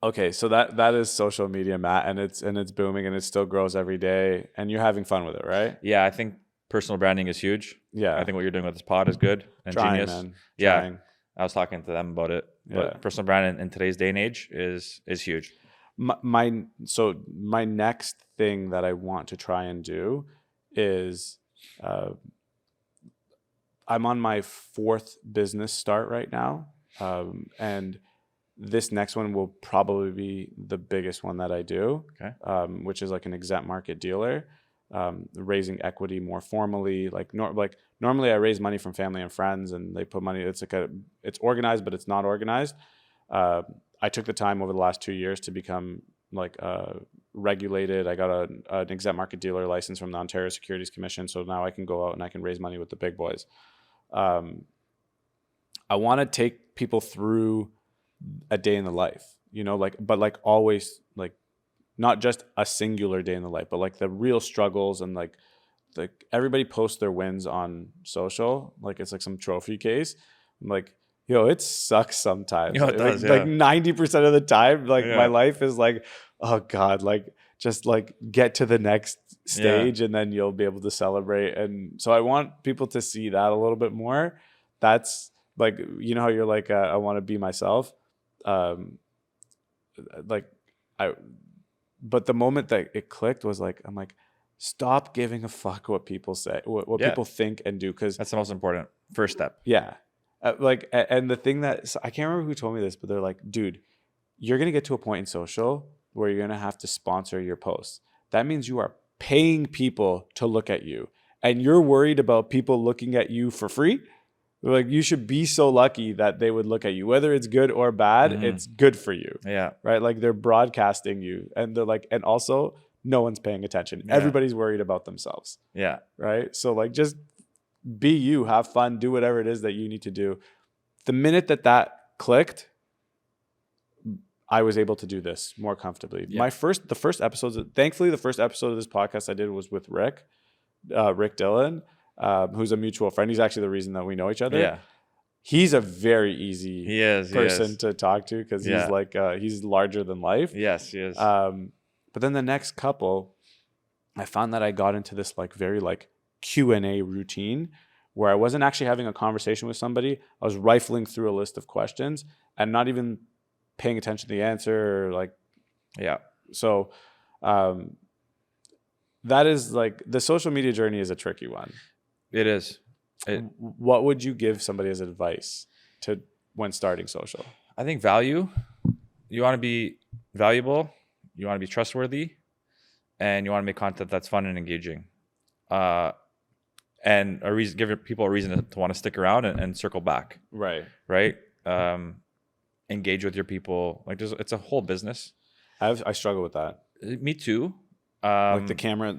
Okay, so that is social media, Matt, and it's booming and it still grows every day and you're having fun with it, right? Yeah, I think personal branding is huge. Yeah. I think what you're doing with this pod is good and Trying, genius. man. Yeah. Trying. I was talking to them about it. Yeah. But personal branding in today's day and age is huge. My next thing that I want to try and do is I'm on my 4th business start right now, and this next one will probably be the biggest one that I do, Okay. Which is like an exempt market dealer, raising equity more formally. Normally I raise money from family and friends and they put money. It's organized, but it's not organized. I took the time over the last 2 years to become like regulated. I got an exempt market dealer license from the Ontario Securities Commission. So now I can go out and I can raise money with the big boys. I want to take people through a day in the life, but like always, like not just a singular day in the life, but like the real struggles and like everybody posts their wins on social. Like it's like some trophy case. I'm like, yo, it sucks sometimes. It does, like 90% of the time, like my Yeah. life is like, oh God, like just like get to the next stage and then you'll be able to celebrate. And so I want people to see that a little bit more. That's like, you know how you're like, I want to be myself. But the moment that it clicked was like, I'm like, stop giving a fuck what people say, what Yeah. people think and do. Cause That's the most important first step. yeah. And the thing that I can't remember who told me this, but they're like, dude, you're going to get to a point in social where you're going to have to sponsor your posts. That means you are paying people to look at you and you're worried about people looking at you for free. Like you should be so lucky that they would look at you, whether it's good or bad, it's good for you. Yeah. Right. Like they're broadcasting you and they're like, and also no one's paying attention. Yeah. Everybody's worried about themselves. Yeah. Right. So like just be you, have fun, do whatever it is that you need to do. The minute that clicked, I was able to do this more comfortably. Yeah. The first episodes, thankfully, the first episode of this podcast I did was with Rick Dillon, who's a mutual friend. He's actually the reason that we know each other. Yeah. He's a very easy person to talk to because he's like, he's larger than life. Yes, he is. But then the next couple, I found that I got into this like very like Q&A routine where I wasn't actually having a conversation with somebody. I was rifling through a list of questions and not even paying attention to the answer. So that is like the social media journey is a tricky one. It is. What would you give somebody as advice when starting social? I think value. You want to be valuable. You want to be trustworthy, and you want to make content that's fun and engaging, and give people a reason to want to stick around and circle back. Right. Engage with your people. Like it's a whole business. I struggle with that. Me too. Like the camera,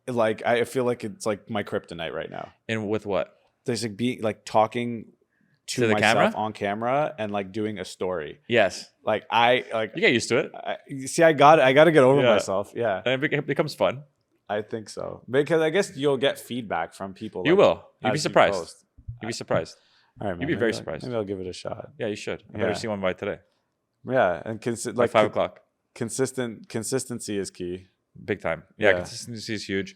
like I feel like it's like my kryptonite right now. And with what? There's like being like talking to the myself camera? on camera and like doing a story. Yes. Like You get used to it. I got to get over myself. Yeah. And it becomes fun. I think so. Because I guess you'll get feedback from people. You will. You'd be as surprised. you post. You'd be surprised. All right, man. You'd be very surprised. Maybe I'll give it a shot. Yeah, you should. I Yeah. better see one by today. Yeah, and Like 5 o'clock. Consistency is key. Big time. Yeah, consistency is huge.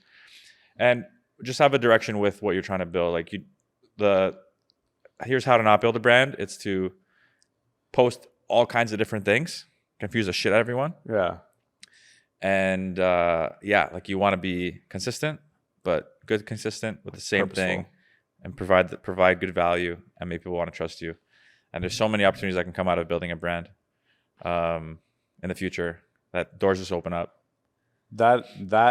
And just have a direction with what you're trying to build. Like here's how to not build a brand. It's to post all kinds of different things confuse the shit out of everyone. Yeah. And like you want to be consistent, but consistent with the same thing, and provide good value and make people want to trust you. And there's so many opportunities that can come out of building a brand in the future, that doors just open up. That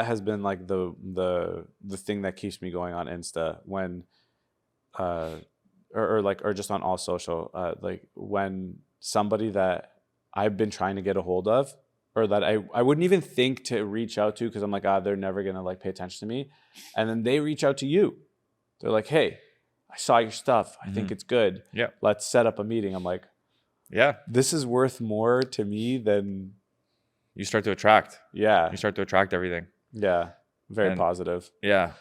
has been like the thing that keeps me going on Insta when or just on all social, like when somebody that I've been trying to get a hold of, or that I wouldn't even think to reach out to because I'm like, they're never gonna like pay attention to me, and then they reach out to you. They're like, hey, I saw your stuff. I think it's good. Yeah. Let's set up a meeting. I'm like, yeah, this is worth more to me than. You start to attract. Yeah. You start to attract everything. Yeah. Very positive. Yeah.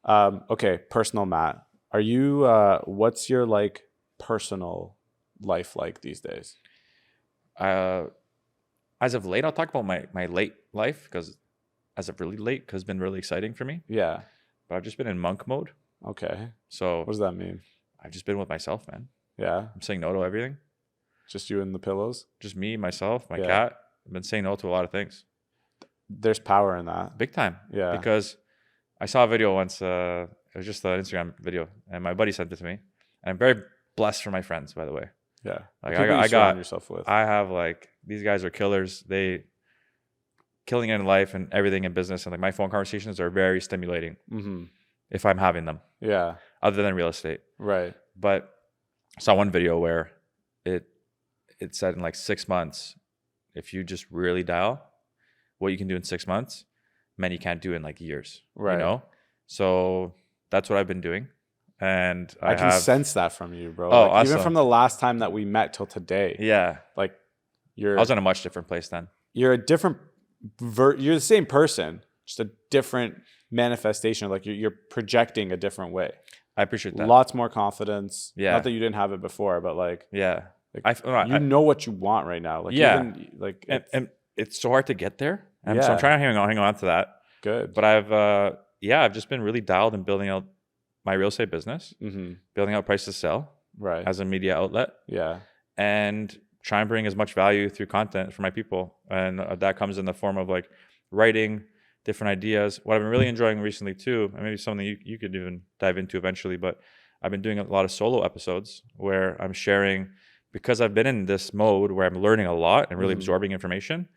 Okay. Personal Matt. Are you, what's your like personal life like these days? As of late, I'll talk about my late life, because as of really late, because it's been really exciting for me. Yeah. But I've just been in monk mode. Okay. So what does that mean? I've just been with myself, man. Yeah. I'm saying no to everything. Just you and the pillows? Just me, myself, my cat. I've been saying no to a lot of things. There's power in that. Big time. Yeah. Because I saw a video once, it was just an Instagram video, and my buddy sent it to me. And I'm very blessed for my friends, by the way. Yeah. Like I got yourself with. I have like, these guys are killers. They killing it in life and everything in business. And like my phone conversations are very stimulating if I'm having them. Yeah. Other than real estate. Right. But I saw one video where it said in like 6 months, if you just really dial what you can do in 6 months, man, you can't do in like years. Right. You know? So that's what I've been doing. And I can sense that from you, bro. Oh, like, awesome. Even from the last time that we met till today. Yeah. Like I was in a much different place then. You're a different you're the same person, just a different manifestation. Like you're projecting a different way. I appreciate that. Lots more confidence. Yeah. Not that you didn't have it before, but like, yeah. Like, you know what you want right now. Like, yeah. Even, like, and it's so hard to get there. And yeah. so I'm trying to hang on to that. Good. But I've just been really dialed in building out my real estate business, building out price to sell as a media outlet. Yeah. And try and bring as much value through content for my people. And that comes in the form of like writing different ideas. What I've been really enjoying recently too, and maybe something you could even dive into eventually, but I've been doing a lot of solo episodes where I'm sharing, because I've been in this mode where I'm learning a lot and really absorbing information,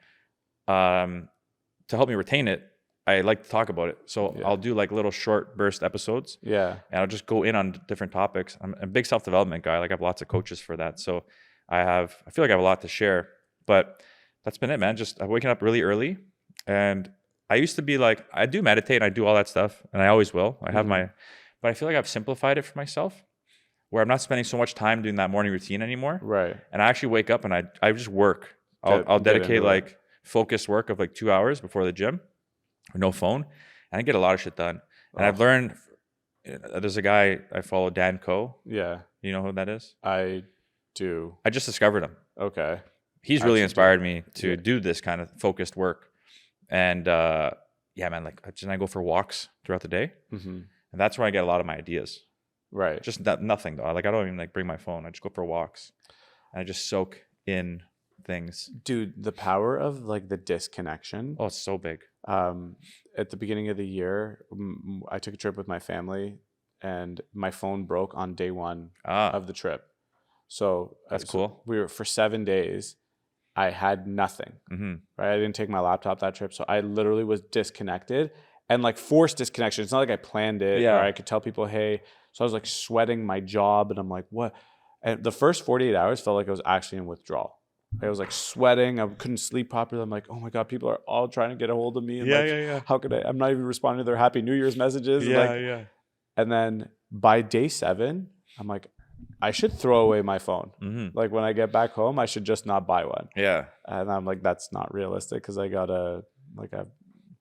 to help me retain it. I like to talk about it. So I'll do like little short burst episodes. Yeah. And I'll just go in on different topics. I'm a big self-development guy. Like I have lots of coaches for that. So I feel like I have a lot to share, but that's been it, man. Just I'm waking up really early, and I used to be like, I do meditate and I do all that stuff, and I always will. I have but I feel like I've simplified it for myself, where I'm not spending so much time doing that morning routine anymore. Right. And I actually wake up and I just work. I'll dedicate like focused work of like 2 hours before the gym, no phone, and I get a lot of shit done. And I've learned, there's a guy I follow, Dan Coe. Yeah. You know who that is? I do. I just discovered him. Okay. He's really inspired me to do this kind of focused work. And yeah, man, like I go for walks throughout the day. And that's where I get a lot of my ideas. Right. Just nothing though. Like I don't even like bring my phone. I just go for walks and I just soak in things. Dude, the power of like the disconnection. Oh, it's so big. At the beginning of the year, I took a trip with my family and my phone broke on day one of the trip. So that's cool. We were for 7 days. I had nothing. Right. I didn't take my laptop that trip. So I literally was disconnected and like forced disconnection. It's not like I planned it or I could tell people, hey. So I was like sweating my job and I'm like, what? And the first 48 hours felt like I was actually in withdrawal. I was like sweating. I couldn't sleep properly. I'm like, oh my God, people are all trying to get a hold of me. And how could I'm not even responding to their Happy New Year's messages. And then by day 7, I'm like, I should throw away my phone. Like when I get back home, I should just not buy one. Yeah. And I'm like, that's not realistic because I gotta I have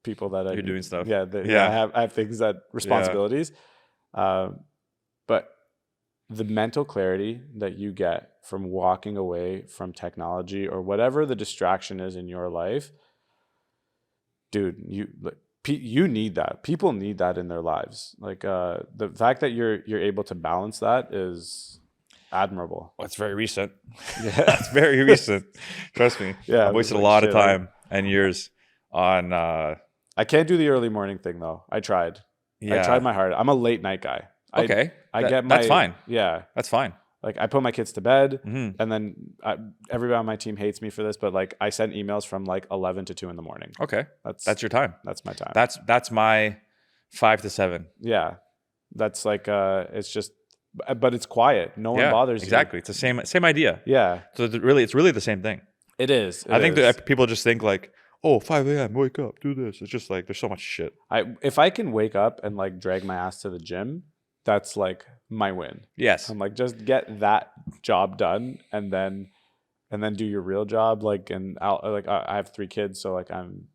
people that you're doing stuff. I have things responsibilities. But the mental clarity that you get from walking away from technology or whatever the distraction is in your life, dude, you need that. People need that in their lives. Like the fact that you're able to balance that is admirable. Well, it's very recent. Yeah. It's very recent. Trust me. Yeah, I've wasted like, a lot of shit, time and years on. I can't do the early morning thing though. I tried. Yeah. I tried my hardest. I'm a late night guy. Okay. That's fine. Yeah. That's fine. Like I put my kids to bed, Mhm. and then everybody on my team hates me for this, but like I send emails from like 11 to 2 in the morning. Okay. That's That's your time. That's my time. That's my 5 to 7. Yeah. That's like it's just, but it's quiet. No one bothers exactly. you. It's the same idea. Yeah. So it's really the same thing. It is. I think that people just think like, oh, 5 a.m. wake up, do this. It's just like there's so much shit. If I can wake up and like drag my ass to the gym, that's like my win. Yes. I'm like, just get that job done and then do your real job. Like, and I have 3 kids, so like I'm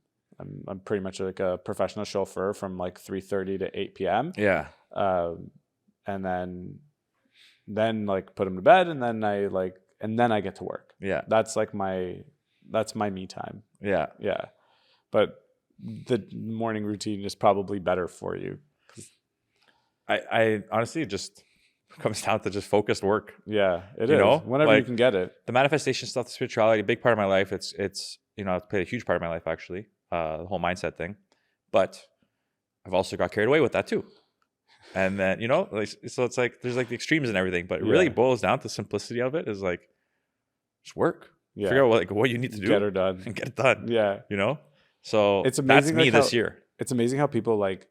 pretty much like a professional chauffeur from like 3:30 to 8 p.m. Yeah. And then like put them to bed, and then I get to work. Yeah. That's my me time. Yeah. Yeah. But the morning routine is probably better for you. I honestly, it just comes down to just focused work. Yeah, it You is. know, Whenever you like, can get it. The manifestation stuff, the spirituality, a big part of my life. It's it's played a huge part of my life actually. The whole mindset thing, but I've also got carried away with that too. And then like, so it's like there's like the extremes and everything, but it really boils down to the simplicity of it is like just work. Yeah. Figure out what you need to do. Get her done. And get it done. Yeah. So It's that's amazing, me like, this how- year. It's amazing how people like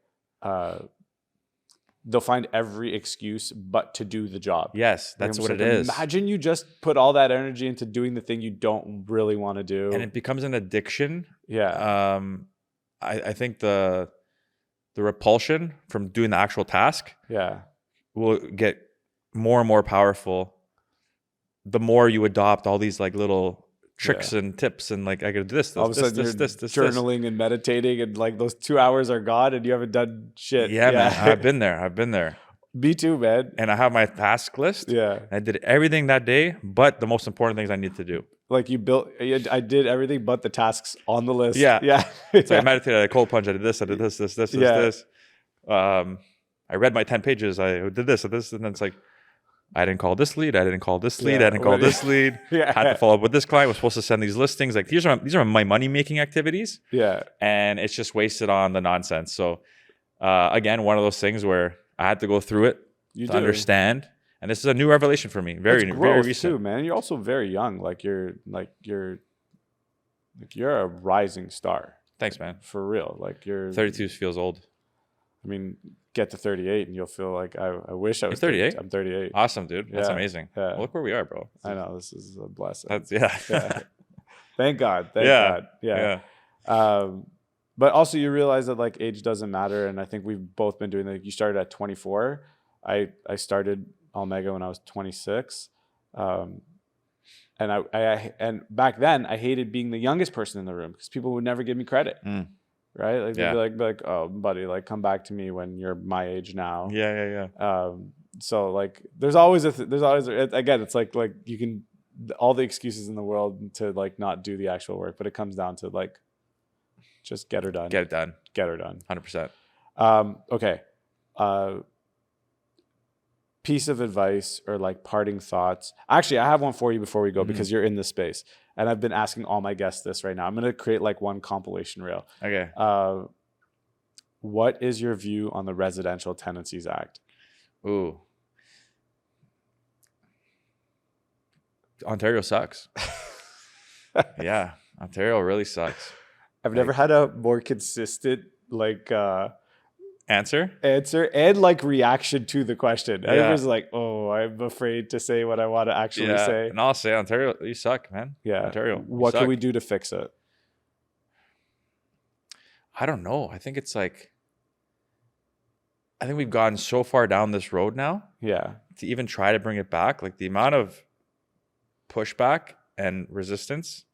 they'll find every excuse but to do the job. Yes, that's I'm what just it like, is. Imagine you just put all that energy into doing the thing you don't really want to do. And it becomes an addiction. Yeah. I think the repulsion from doing the actual task Yeah. will get more and more powerful the more you adopt all these like little tricks and tips and like I gotta do this. All of a sudden you're journaling and meditating, and like those 2 hours are gone and you haven't done shit. Yeah, man. I've been there. Me too, man. And I have my task list. Yeah. I did everything that day, but the most important things I need to do. Like I did everything but the tasks on the list. Yeah. Yeah. So I meditated, I cold plunge, I did this, this. I read my 10 pages, I did this, and then it's like, I didn't call this lead, I didn't call this lead, I didn't call this lead. Yeah. Had to follow up with this client, was supposed to send these listings. Like these are my money-making activities. Yeah. And it's just wasted on the nonsense. So again, one of those things where I had to go through it to understand. And this is a new revelation for me. Very recent too, man. You're also very young. You're a rising star. Thanks, man. For real. 32 feels old. I mean, get to 38 and you'll feel like I wish I was 38. I'm 38. Awesome, dude. That's amazing. Yeah. Well, look where we are, bro. I know, this is a blessing. That's Yeah. Thank God. Thank God. Yeah. But also you realize that like age doesn't matter, and I think we've both been doing that. You started at 24. I started Omega when I was 26. And and back then I hated being the youngest person in the room because people would never give me credit. Right? Like they'd be like, oh, buddy, like come back to me when you're my age now. Yeah. So like there's always again, it's like you can all the excuses in the world to like not do the actual work, but it comes down to like just get her done. Get it done. Get her done. 100%. Okay. Piece of advice or like parting thoughts. Actually, I have one for you before we go because you're in this space. And I've been asking all my guests this right now. I'm going to create like one compilation reel. Okay. What is your view on the Residential Tenancies Act? Ooh. Ontario sucks. Yeah. Ontario really sucks. I've never had a more consistent like answer and like reaction to the question. Everyone's like, oh, I'm afraid to say what I want to actually say. And I'll say Ontario, you suck, man. Yeah. Ontario. What can we do to fix it? I don't know. I think it's like, I think we've gotten so far down this road now. Yeah. To even try to bring it back, like the amount of pushback and resistance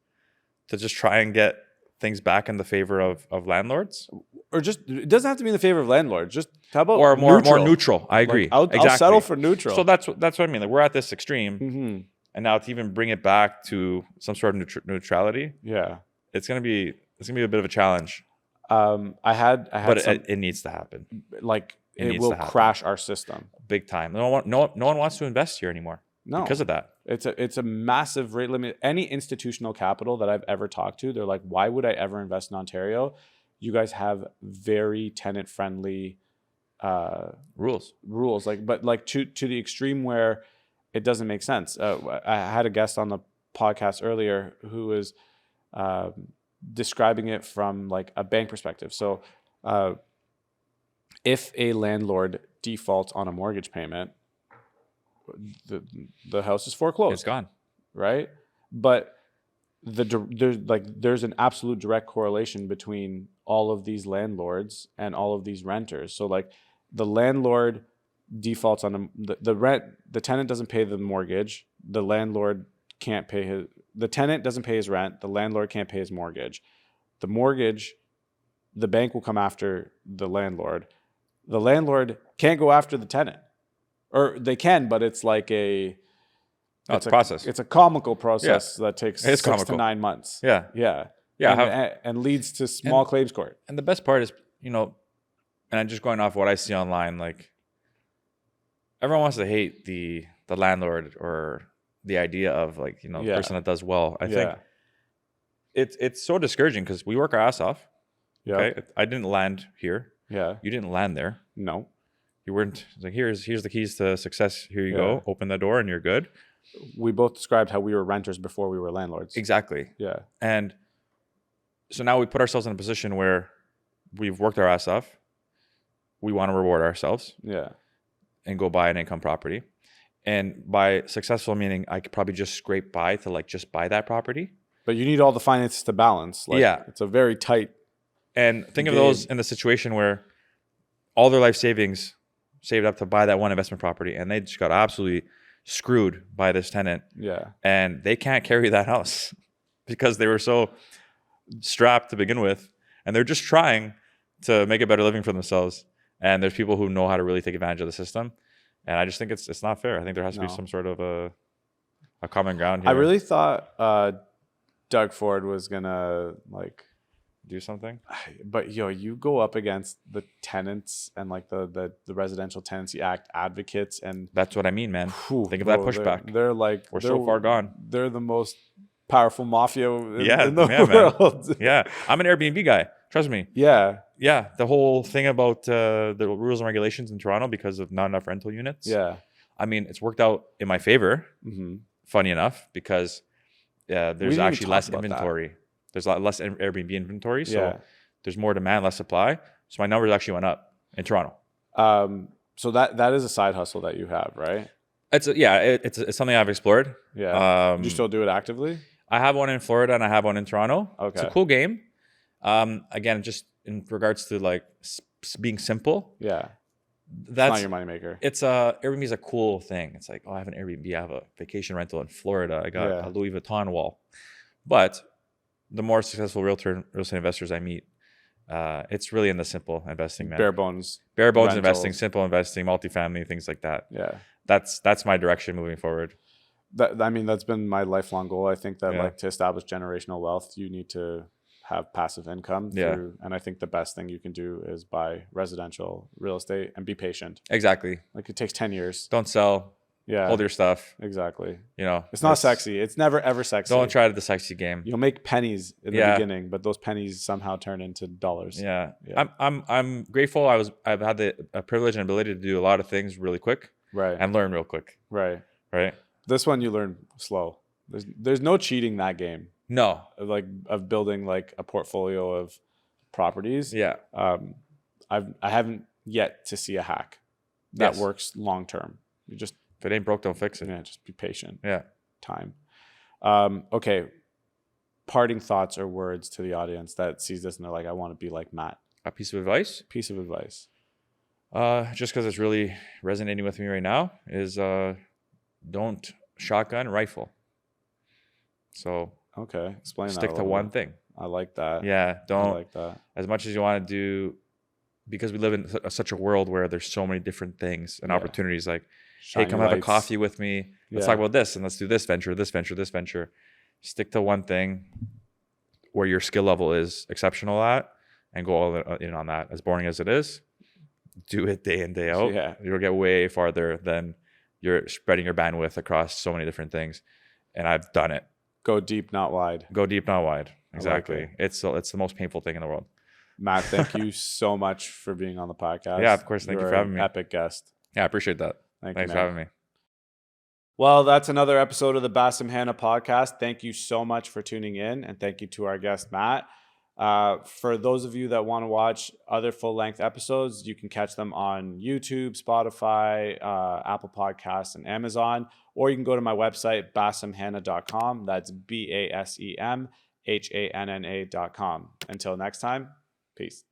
to just try and get things back in the favor of landlords. Or just, it doesn't have to be in the favor of landlords. Just how about or more neutral? I agree. Like, I'll settle for neutral. So that's what I mean. Like we're at this extreme, and now to even bring it back to some sort of neutrality, it's gonna be a bit of a challenge. I had, but it needs to happen. Like it will crash our system big time. No one wants to invest here anymore. No. because of that. It's a massive rate limit. Any institutional capital that I've ever talked to, they're like, why would I ever invest in Ontario? You guys have very tenant friendly Rules. but to the extreme where it doesn't make sense. I had a guest on the podcast earlier who was describing it from like a bank perspective. So if a landlord defaults on a mortgage payment, the house is foreclosed. It's gone. Right? But there's an absolute direct correlation between all of these landlords and all of these renters. So like the landlord defaults on the rent, the tenant doesn't pay the mortgage, the landlord can't pay the tenant doesn't pay his rent, the landlord can't pay his mortgage. The mortgage, the bank will come after the landlord. The landlord can't go after the tenant. Or they can, but it's like it's a process. It's a comical process that takes 6 to 9 months. Yeah. And leads to small claims court. And the best part is, and I'm just going off what I see online, like everyone wants to hate the landlord or the idea of like, the person that does well. I think it's so discouraging because we work our ass off. Yeah. Okay. I didn't land here. Yeah. You didn't land there. No. You weren't like, here's the keys to success. Here you go. Open the door and you're good. We both described how we were renters before we were landlords. Exactly. Yeah. And so now we put ourselves in a position where we've worked our ass off. We want to reward ourselves. Yeah. And go buy an income property. And by successful, meaning I could probably just scrape by to like just buy that property. But you need all the finances to balance. Like, it's a very tight. And think of those in the situation where all their life savings saved up to buy that one investment property and they just got absolutely screwed by this tenant. Yeah. And they can't carry that house because they were so strapped to begin with. And they're just trying to make a better living for themselves. And there's people who know how to really take advantage of the system. And I just think it's not fair. I think there has to be some sort of a common ground here. I really thought Doug Ford was going to like do something. But you go up against the tenants and like the Residential Tenancy Act advocates, and that's what I mean, man. Think of that pushback. They're like we're so far gone. They're the most powerful mafia in the world. Man. Yeah, I'm an Airbnb guy. Trust me. Yeah. The whole thing about the rules and regulations in Toronto because of not enough rental units. Yeah. I mean, it's worked out in my favor. Mm-hmm. Funny enough, because there's actually less inventory. That. There's a lot less Airbnb inventory, so there's more demand, less supply. So my numbers actually went up in Toronto. So that is a side hustle that you have, right? It's something I've explored. Yeah. Do you still do it actively? I have one in Florida and I have one in Toronto. Okay. It's a cool game. Again, just in regards to like being simple. Yeah. That's not your moneymaker. It's Airbnb is a cool thing. It's like, I have an Airbnb. I have a vacation rental in Florida. I got a Louis Vuitton wall. But the more successful real estate investors I meet, it's really in the simple investing, man. Bare bones rentals. Investing, simple investing, multifamily, things like that. Yeah. That's my direction moving forward. That's been my lifelong goal. I think that like to establish generational wealth, you need to have passive income through, and I think the best thing you can do is buy residential real estate and be patient. Exactly. Like it takes 10 years. Don't sell. Yeah. Hold your stuff. Exactly. It's not sexy. It's never ever sexy. Don't try the sexy game. You'll make pennies in the beginning, but those pennies somehow turn into dollars. Yeah. I'm grateful. I've had the privilege and ability to do a lot of things really quick. Right. And learn real quick. Right. Right. This one you learn slow. There's no cheating that game. No. Of building like a portfolio of properties. Yeah. I haven't yet to see a hack that works long term. You just if it ain't broke, don't fix it. Yeah, just be patient. Yeah. Time. Okay. Parting thoughts or words to the audience that sees this and they're like, I want to be like Matt. A piece of advice? Piece of advice. Just because it's really resonating with me right now is don't shotgun rifle. So okay, explain that. Stick to one thing. I like that. Yeah, don't. I like that. As much as you want to do, because we live in such a world where there's so many different things and opportunities. Like, hey, come have a coffee with me. Let's talk about this and let's do this venture, this venture, this venture. Stick to one thing where your skill level is exceptional at, and go all in on that. As boring as it is, do it day in, day out. Yeah. You'll get way farther than you're spreading your bandwidth across so many different things. And I've done it. Go deep, not wide. Go deep, not wide. Exactly. Like it's the most painful thing in the world. Matt, thank you so much for being on the podcast. Yeah, of course. Thank you for having me. Epic guest. Yeah, I appreciate that. Thanks for having me. Well, that's another episode of the Basem Hanna podcast. Thank you so much for tuning in, and thank you to our guest, Matt. For those of you that want to watch other full-length episodes, you can catch them on YouTube, Spotify, Apple Podcasts, and Amazon, or you can go to my website, basemhanna.com. That's BASEMHANNA.com. Until next time, peace.